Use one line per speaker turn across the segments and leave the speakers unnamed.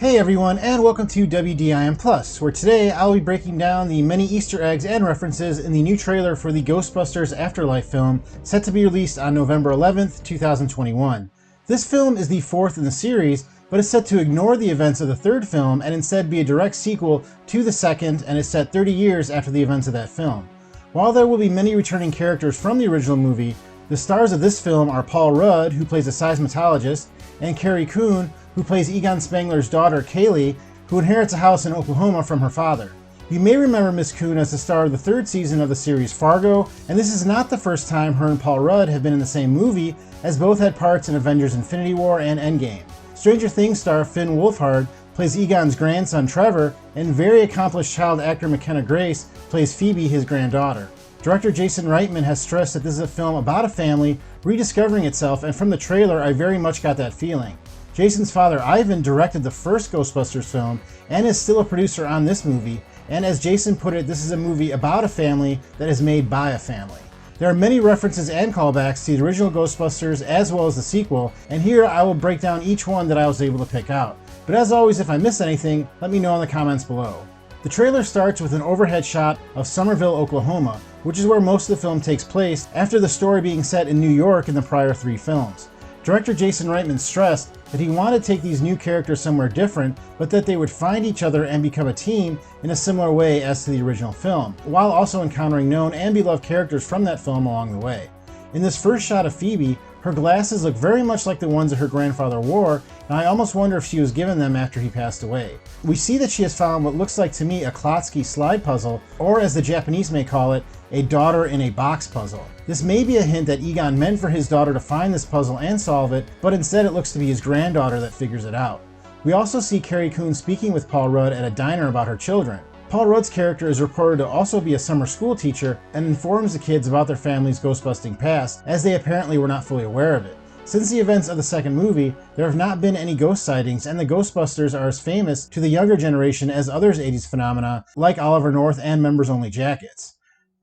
Hey everyone, and welcome to WDIM Plus, where today I'll be breaking down the many Easter eggs and references in the new trailer for the Ghostbusters Afterlife film, set to be released on November 11th, 2021. This film is the fourth in the series, but is set to ignore the events of the third film and instead be a direct sequel to the second, and is set 30 years after the events of that film. While there will be many returning characters from the original movie, the stars of this film are Paul Rudd, who plays a seismologist, and Carrie Coon, who plays Egon Spengler's daughter, Kaylee, who inherits a house in Oklahoma from her father. You may remember Miss Coon as the star of the third season of the series Fargo, and this is not the first time her and Paul Rudd have been in the same movie, as both had parts in Avengers Infinity War and Endgame. Stranger Things star Finn Wolfhard plays Egon's grandson Trevor, and very accomplished child actor McKenna Grace plays Phoebe, his granddaughter. Director Jason Reitman has stressed that this is a film about a family rediscovering itself, and from the trailer I very much got that feeling. Jason's father Ivan directed the first Ghostbusters film and is still a producer on this movie, and as Jason put it, this is a movie about a family that is made by a family. There are many references and callbacks to the original Ghostbusters as well as the sequel, and here I will break down each one that I was able to pick out. But as always, if I miss anything, let me know in the comments below. The trailer starts with an overhead shot of Summerville, Oklahoma, which is where most of the film takes place after the story being set in New York in the prior three films. Director Jason Reitman stressed that he wanted to take these new characters somewhere different, but that they would find each other and become a team in a similar way as to the original film, while also encountering known and beloved characters from that film along the way. In this first shot of Phoebe, her glasses look very much like the ones that her grandfather wore, and I almost wonder if she was given them after he passed away. We see that she has found what looks like to me a Klotsky slide puzzle, or as the Japanese may call it, a daughter in a box puzzle. This may be a hint that Egon meant for his daughter to find this puzzle and solve it, but instead it looks to be his granddaughter that figures it out. We also see Carrie Coon speaking with Paul Rudd at a diner about her children. Paul Rudd's character is reported to also be a summer school teacher and informs the kids about their family's ghostbusting past, as they apparently were not fully aware of it. Since the events of the second movie, there have not been any ghost sightings, and the Ghostbusters are as famous to the younger generation as other 80s phenomena like Oliver North and Members Only jackets.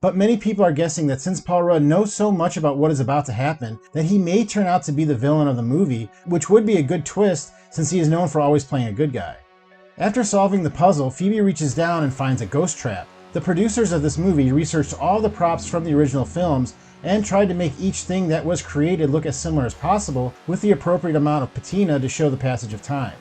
But many people are guessing that since Paul Rudd knows so much about what is about to happen, that he may turn out to be the villain of the movie, which would be a good twist since he is known for always playing a good guy. After solving the puzzle, Phoebe reaches down and finds a ghost trap. The producers of this movie researched all the props from the original films and tried to make each thing that was created look as similar as possible with the appropriate amount of patina to show the passage of time.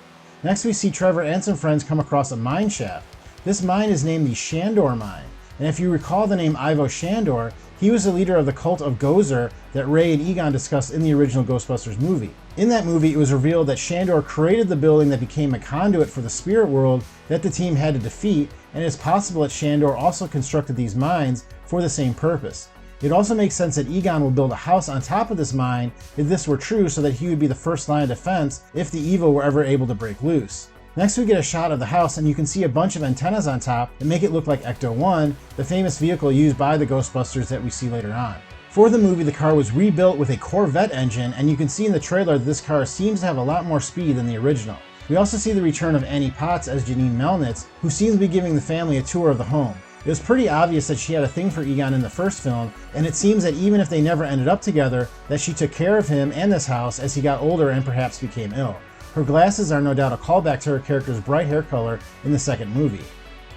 Next we see Trevor and some friends come across a mine shaft. This mine is named the Shandor Mine, and if you recall the name Ivo Shandor, he was the leader of the cult of Gozer that Ray and Egon discussed in the original Ghostbusters movie. In that movie, it was revealed that Shandor created the building that became a conduit for the spirit world that the team had to defeat, and it's possible that Shandor also constructed these mines for the same purpose. It also makes sense that Egon will build a house on top of this mine if this were true, so that he would be the first line of defense if the evil were ever able to break loose. Next we get a shot of the house, and you can see a bunch of antennas on top that make it look like Ecto-1, the famous vehicle used by the Ghostbusters that we see later on. For the movie, the car was rebuilt with a Corvette engine, and you can see in the trailer that this car seems to have a lot more speed than the original. We also see the return of Annie Potts as Janine Melnitz, who seems to be giving the family a tour of the home. It was pretty obvious that she had a thing for Egon in the first film, and it seems that even if they never ended up together, that she took care of him and this house as he got older and perhaps became ill. Her glasses are no doubt a callback to her character's bright hair color in the second movie.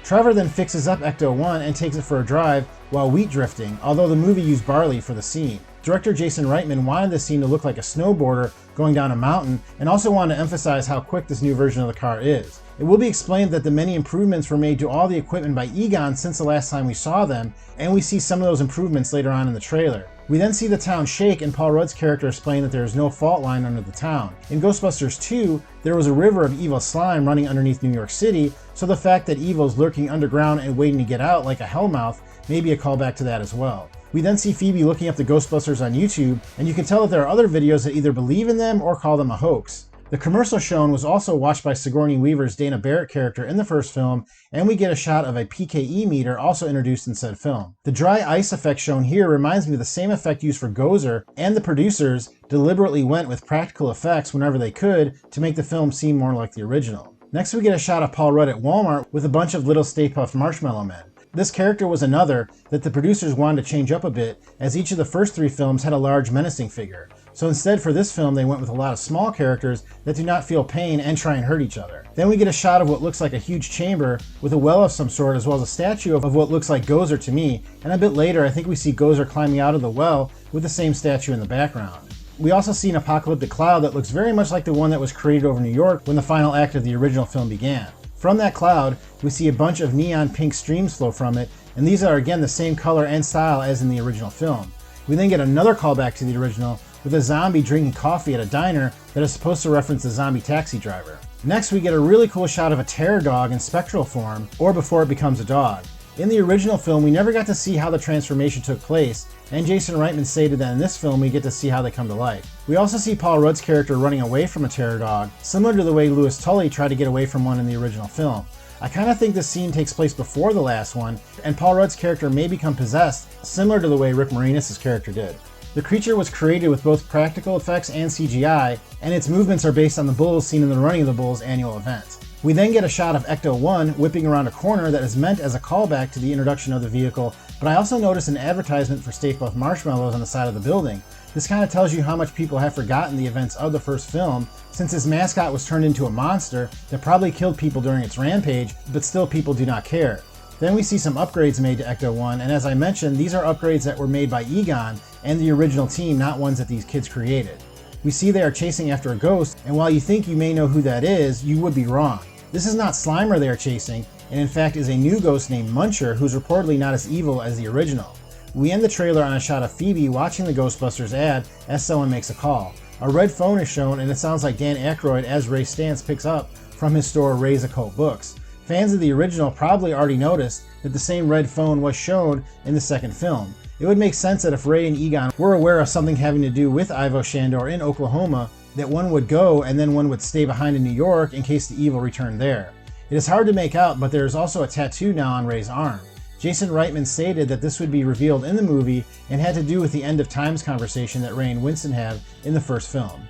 Trevor then fixes up Ecto-1 and takes it for a drive while wheat drifting, although the movie used barley for the scene. Director Jason Reitman wanted this scene to look like a snowboarder going down a mountain, and also wanted to emphasize how quick this new version of the car is. It will be explained that the many improvements were made to all the equipment by Egon since the last time we saw them, and we see some of those improvements later on in the trailer. We then see the town shake, and Paul Rudd's character explain that there is no fault line under the town. In Ghostbusters 2, there was a river of evil slime running underneath New York City, so the fact that evil is lurking underground and waiting to get out like a hellmouth may be a callback to that as well. We then see Phoebe looking up the Ghostbusters on YouTube, and you can tell that there are other videos that either believe in them or call them a hoax. The commercial shown was also watched by Sigourney Weaver's Dana Barrett character in the first film, and we get a shot of a PKE meter also introduced in said film. The dry ice effect shown here reminds me of the same effect used for Gozer, and the producers deliberately went with practical effects whenever they could to make the film seem more like the original. Next we get a shot of Paul Rudd at Walmart with a bunch of little Stay Puft Marshmallow Men. This character was another that the producers wanted to change up a bit, as each of the first 3 films had a large menacing figure. So instead for this film they went with a lot of small characters that do not feel pain and try and hurt each other. Then we get a shot of what looks like a huge chamber with a well of some sort, as well as a statue of what looks like Gozer to me, and a bit later I think we see Gozer climbing out of the well with the same statue in the background. We also see an apocalyptic cloud that looks very much like the one that was created over New York when the final act of the original film began. From that cloud, we see a bunch of neon pink streams flow from it, and these are again the same color and style as in the original film. We then get another callback to the original with a zombie drinking coffee at a diner that is supposed to reference the zombie taxi driver. Next we get a really cool shot of a terror dog in spectral form, or before it becomes a dog. In the original film we never got to see how the transformation took place, and Jason Reitman stated that in this film we get to see how they come to life. We also see Paul Rudd's character running away from a terror dog, similar to the way Louis Tully tried to get away from one in the original film. I kind of think this scene takes place before the last one, and Paul Rudd's character may become possessed, similar to the way Rick Moranis' character did. The creature was created with both practical effects and CGI, and its movements are based on the bulls seen in the Running of the Bulls annual event. We then get a shot of Ecto-1 whipping around a corner that is meant as a callback to the introduction of the vehicle, but I also noticed an advertisement for Stay Puft Marshmallows on the side of the building. This kind of tells you how much people have forgotten the events of the first film, since its mascot was turned into a monster that probably killed people during its rampage, but still people do not care. Then we see some upgrades made to Ecto-1, and as I mentioned, these are upgrades that were made by Egon and the original team, not ones that these kids created. We see they are chasing after a ghost, and while you think you may know who that is, you would be wrong. This is not Slimer they are chasing, and in fact is a new ghost named Muncher, who's reportedly not as evil as the original. We end the trailer on a shot of Phoebe watching the Ghostbusters ad as someone makes a call. A red phone is shown, and it sounds like Dan Aykroyd as Ray Stantz picks up from his store Ray's Occult Books. Fans of the original probably already noticed that the same red phone was shown in the second film. It would make sense that if Ray and Egon were aware of something having to do with Ivo Shandor in Oklahoma, that one would go and then one would stay behind in New York in case the evil returned there. It is hard to make out, but there is also a tattoo now on Ray's arm. Jason Reitman stated that this would be revealed in the movie and had to do with the end of times conversation that Ray and Winston have in the first film.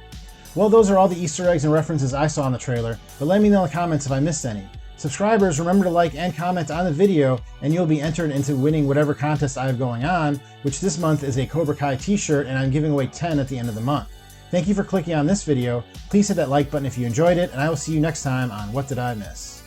Well, those are all the Easter eggs and references I saw in the trailer, but let me know in the comments if I missed any. Subscribers, remember to like and comment on the video, and you'll be entered into winning whatever contest I have going on, which this month is a Cobra Kai t-shirt, and I'm giving away 10 at the end of the month. Thank you for clicking on this video. Please hit that like button if you enjoyed it, and I will see you next time on What Did I Miss?